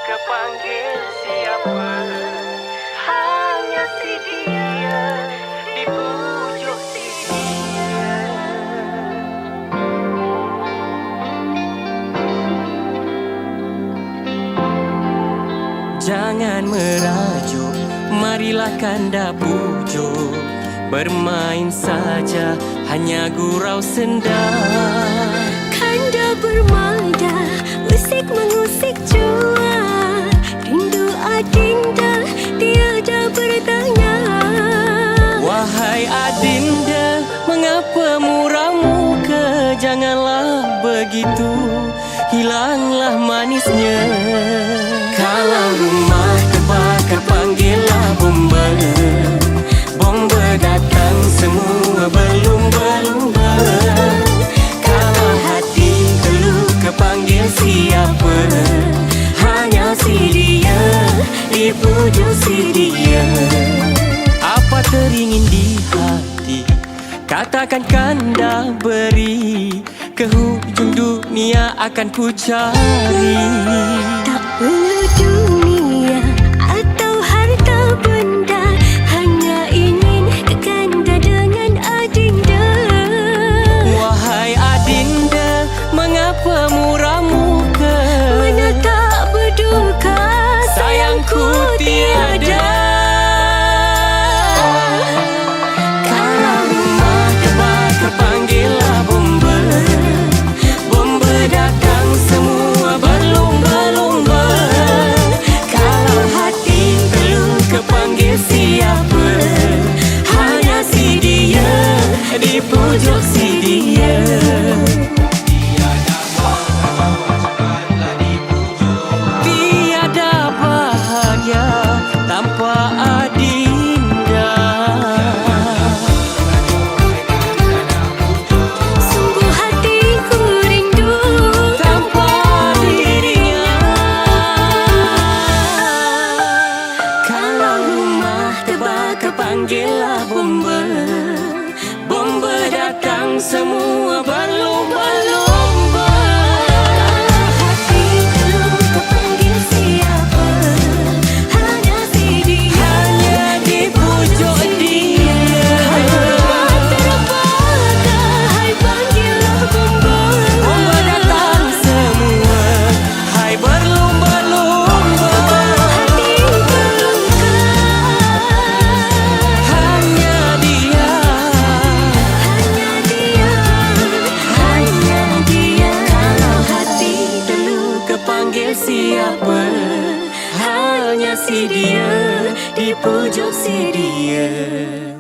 kepanggil siapa? Hanya si dia di pojok si dia. Jangan merajuk, marilah kanda pujuk. Bermain saja, hanya gurau senda. Kanda bermada, usik mengusik jua. Rindu adinda, tiada bertanya. Wahai adinda, mengapa muram muka? Janganlah begitu, hilanglah manisnya. Kalau rumah terbakar, panggillah bomba. Bomba datang, semua berlumba-lumba. Kalau hati terluka, panggil siapa? Hanya si dia, di pojok si dia. Apa teringin di hati, katakan kanda beri. Ke hujung dunia akan ku cari. Tak perlu dunia atau harta benda, hanya ingin kekanda dengan adinda. Wahai adinda, mengapa muram muka? Menatap berduka, Sayangku tiada. Kalau rumah terbakar, panggillah bomba. Bomba datang, semua berlumba-lumba. Kalau hati terluka, panggil siapa? Hanya si dia, di pojok si dia. Tiada bahagia tanpa adinda. sungguh hatiku rindu Tanpa dirinya. Kalau rumah terbakar, panggillah bomba. Bomba datang, semua berlumba-lumba. hati terluka, panggil siapa? Hanya si dia, Hanya di pojok dia. terbakar, hai panggillah bomba. Bomba datang semua, hai berlumba-lumba. Hati terluka, Hanya dia, hanya dia. Kalau hati terluka, panggil siapa? Hanya si dia, di pojok si dia.